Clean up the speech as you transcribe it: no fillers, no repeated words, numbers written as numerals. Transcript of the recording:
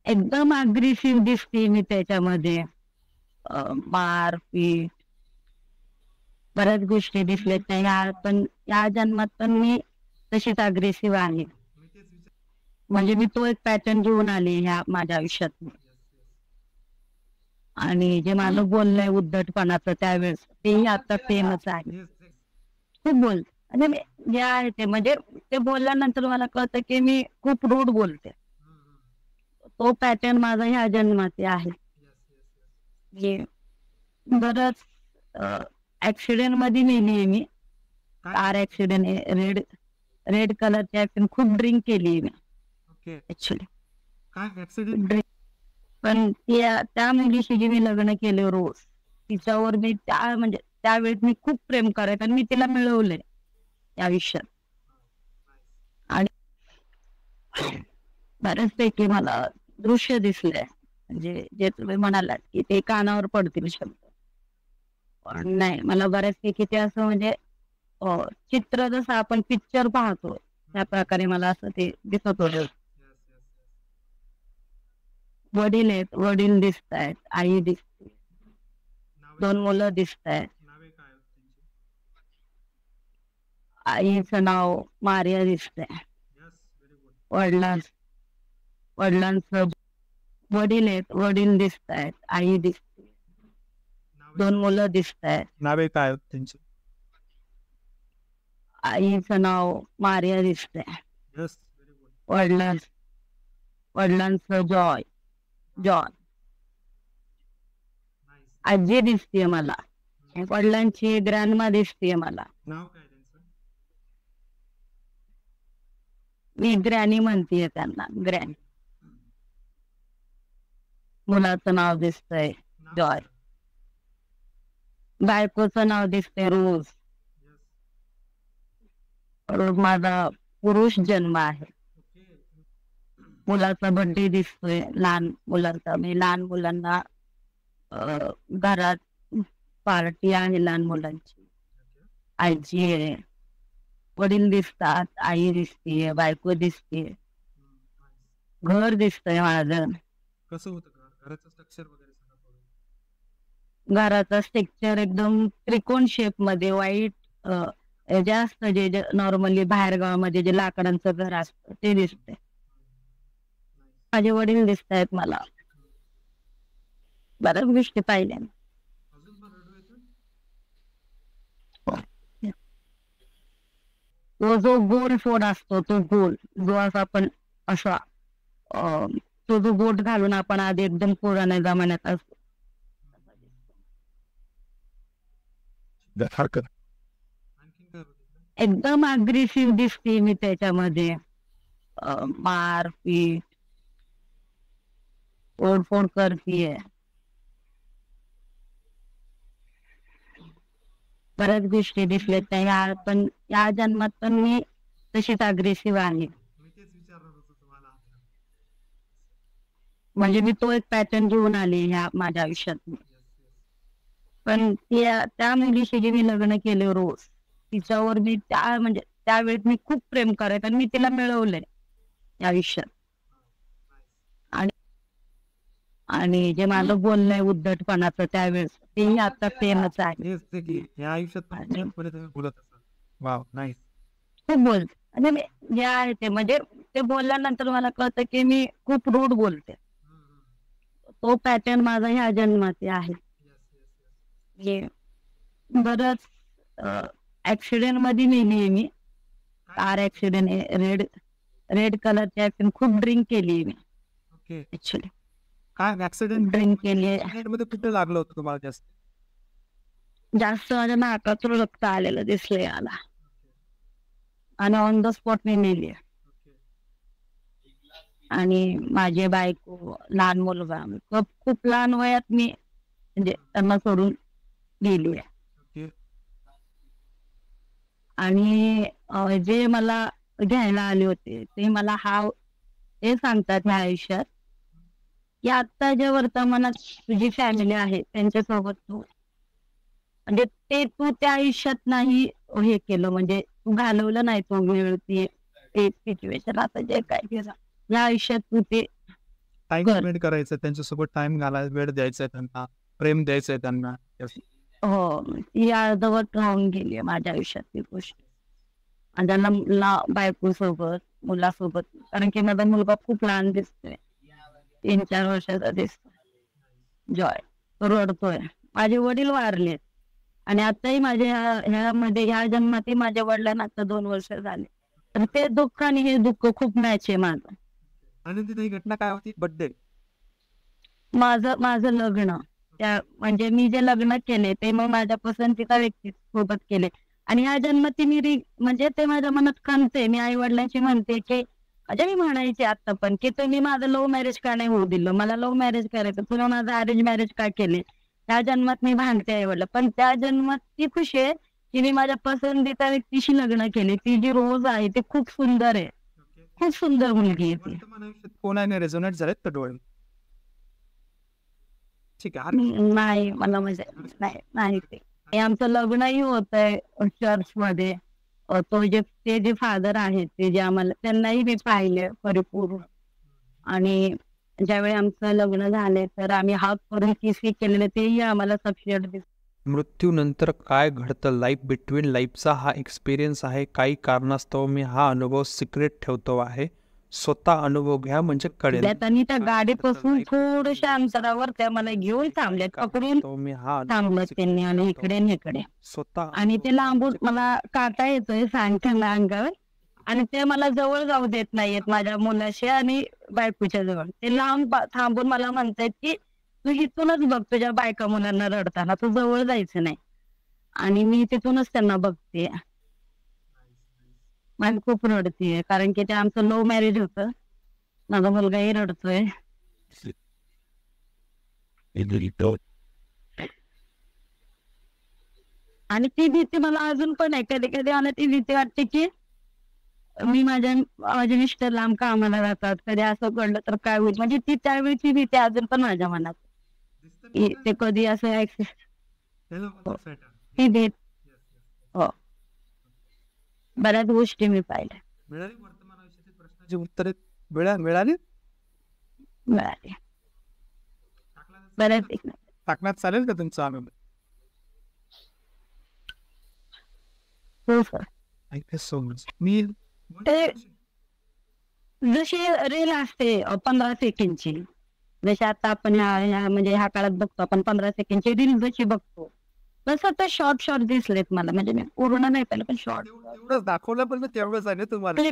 एकदम अग्रेसिव्ह दिसते मी त्याच्यामध्ये. मारपीट बऱ्याच गोष्टी दिसल्यात त्या पण या जन्मात पण मी तशीच अग्रेसिव्ह आहे. म्हणजे मी तो एक पॅटर्न घेऊन आले ह्या माझ्या आयुष्यात. आणि जे माझं बोलणं आहे उद्धटपणाचं त्यावेळेस तेही आता सेमच आहे. खूप बोल म्हणजे जे आहे ते म्हणजे ते बोलल्यानंतर मला कळतं की मी खूप रूढ बोलते. तो पॅटर्न माझा ह्या जन्मात आहे. बरंच ऍक्सिडेंट मध्ये नेली मी. कार ऍक्सिडेंट रेड रेड कलरची ऍक्सिडेंट खूप ड्रिंक केली मी ऍक्च्युली. पण त्या मुलीशी जे मी लग्न केले रोज तिच्यावर मी म्हणजे त्यावेळेस मी खूप प्रेम करायचे आणि मी तिला मिळवलंय या आयुष्यात. आणि बऱ्याचपैकी मला दृश्य दिसले म्हणजे जे तुम्ही म्हणालात की ते कानावर पडतील शब्द, पण नाही मला बऱ्याचपैकी ते असं म्हणजे चित्र जसं आपण पिक्चर पाहतो त्या प्रकारे मला असं ते दिसत होतं. वडील आहेत, वडील दिसत आहेत, आई दिसते, 2 मुलं दिसत आहेत. आईचं नाव मारिया दिसतंय. वडिलांचं वडील आहेत, वडील दिसत आहेत, आई दिसते, 2 मुलं दिसत आहेत. नावे काय त्यांची? आईचं नाव मारिया दिसतंय. वडिलांचं जॉन. आजी दिसते मला. वडिलांची ग्रँडमा दिसते मला. मी ग्रॅनी म्हणतीये त्यांना, ग्रॅनी. मुलाचं नाव दिसतंय जॉय. बायकोचं नाव दिसतंय रोज. रोज माझा पुरुष जन्म आहे. मुलाचा बर्थडे दिसतोय, लहान मुलांचा. मी लहान मुलांना घरात पार्टी आहे लहान मुलांची. आजी आहे, वडील दिसतात, आई दिसतीये, बायको दिसतीये, घर दिसतंय माझं. कसं होतं घराचं स्ट्रक्चर वगैरे? घराचा स्ट्रक्चर एकदम त्रिकोण शेप मध्ये व्हाईट जास्त जे नॉर्मली बाहेर गावामध्ये जे लाकडांचं घर असतं ते दिसतंय. माझे वडील दिसत आहेत मला. बऱ्याच गोष्टी पाहिल्या. तो जो गोल फोड असतो तो गोल जो असा आपण असा तो जो गोट घालून आपण आधी एकदम पुराण्या जमान्यात असतो. एकदम अग्रेसिव्ह दिसते मी त्याच्यामध्ये. मारपीट ओढफोड करतीये. बऱ्याच गोष्टी दिसल्यात त्या पण या जन्मात पण मी तशीच अग्रेसिव्ह आहे. म्हणजे मी तो एक पॅटर्न घेऊन आले ह्या माझ्या आयुष्यात. पण त्या मुलीशी जे मी लग्न केले रोज तिच्यावर मी म्हणजे त्यावेळेस मी खूप प्रेम करायचे आणि मी तिला मिळवलंय या आयुष्यात. आणि जे माझं बोलणं आहे उद्धटपणाचं त्यावेळेस तेही आता सेमच आहे. खूप बोल म्हणजे जे आहे ते म्हणजे ते बोलल्यानंतर मला कळतं की मी खूप रूढ बोलते. तो पॅटर्न माझा ह्या जन्मात आहे. बरंच ऍक्सिडेंट मध्ये नेली मी. कार ऍक्सिडेंट रेड कलरची ऍक्सिडेंट खूप ड्रिंक केली मी ऍक्च्युली. काय ऍक्सिडेंट ड्रिंक केली मध्ये कुठे लागलं होतं तुम्हाला? जास्त माझ्या नाकातून रक्त आलेलं दिसलंय मला आणि ऑन द स्पॉट मी नेली. आणि माझे बायको लहान मुलगा खूप लहान वयात मी म्हणजे त्यांना सोडून गेली. आणि जे मला घ्यायला आले होते ते मला हे सांगतात ह्या आयुष्यात की आता ज्या वर्तमानात तुझी फॅमिली आहे त्यांच्यासोबत तू म्हणजे ते तू त्या आयुष्यात नाही हे केलं म्हणजे तू घालवलं नाही तो वेळ ते सिच्युएशन आता जे काय केलं या आयुष्यात तू ते टाइम कर. स्पेंड करायचं, त्यांच्यासोबत टाइम घालायला, वेळ द्यायचा आहे त्यांना, प्रेम द्यायचंय त्यांना. हो, ती अर्धवट राहून गेली माझ्या आयुष्यातली गोष्ट. माझ्या बायकोसोबत, मुलासोबत. कारण की माझा मुलगा खूप लहान दिसतोय. 3-4 वर्षाचा दिसतोय. जॉय. तो रडतोय. माझे वडील वारलेत. आणि आताही ह्या जन्मातही माझ्या वडिलांना आता 2 वर्ष झाले. तर ते दुःख आणि हे दुःख खूप मॅच आहे माझं. आनंदी, ही घटना काय होती? बर्थडे. माझं लग्न. म्हणजे मी जे लग्न केले ते मग माझ्या पसंतीचा व्यक्ती सोबत केले. आणि ह्या जन्मात म्हणजे ते माझ्या मनात खणते. मी आई वडिलांशी म्हणते की म्हणजे मी म्हणायचे आता पण की तुम्ही माझं लव्ह मॅरेज का नाही होऊ दिलं? मला लव्ह मॅरेज करायचं, तुम्ही माझं अरेंज मॅरेज का केले? त्या जन्मात मी भांडते आई वडील, पण त्या जन्मात ती खुशी आहे की मी माझ्या पसंतीच्या व्यक्तीशी लग्न केले. ती जी रोज आहे ती खूप सुंदर आहे. खूप सुंदर मुलगी आहे ती. वर्तमान आयुष्यात कोणाने रेझोनेट झालेत का डोळे? ठीक आहे. नाही, मला म्हणजे नाही ते. आमचं लग्नही होतंय चर्च मध्ये. ते जे फादर आहेत ते जे आम्हाला, त्यांनाही मी पाहिले परिपूर्ण. आणि ज्यावेळी आमचं लग्न झाले तर आम्ही हाक करून किसी केलेले तेही आम्हाला सफिशियंट दिसतं. मृत्यूनंतर काय घडतं, लाईफ बिटवीन लाईफचा हा एक्सपिरियन्स आहे. काही कारणास्तव मी हा अनुभव सिक्रेट ठेवतो आहे. स्वतः अनुभव घ्या म्हणजे कळेल. आणि त्या गाडीपासून थोड्याशा अंतरावर त्या मला घेऊन थांबल्यात, पकडून थांबलं त्यांनी आणि इकडे स्वतः आणि ते लांबून मला काटा येतोय सांगताना अंगावर. आणि ते मला जवळ जाऊ देत नाहीयेत माझ्या मुलाशी आणि बायकोच्या जवळ. ते लांब थांबून मला म्हणतायत की तू इथूनच बघ तुझ्या बायका मुलांना रडताना, तू जवळ जायचं नाही. आणि मी तिथूनच त्यांना बघते. माझी खूप रडतीये कारण की ते आमचं लव्ह मॅरेज होतं. माझा मुलगाही रडतोय. आणि ती भीती मला अजून पण आहे. कधी कधी मला ती भीती वाटते की माझे मिस्टर लांब कामाला जातात, कधी असं घडलं तर काय होईल. म्हणजे ती त्यावेळीची भीती अजून पण माझ्या मनात. ते कधी असं ती भीत. हो, बऱ्याच गोष्टी मी पाहिल्या. मिळाली वर्तमान आयुष्यातील प्रश्नाची उत्तरे मिळाली. बऱ्याच टाकण्यात चालेल का तुमचा अनुभव? हो सर. Thank you so much. मी जशी रील असते 15 सेकंडची, जशी आता आपण म्हणजे ह्या काळात बघतो आपण 15 सेकंडची रील जशी बघतो, तसं ते शॉर्ट दिसलेत मला. म्हणजे मी पूर्ण नाही पाहिलं पण शॉर्ट तेवढंच दाखवलं, पण तेवढंच आहे ना तुम्हाला.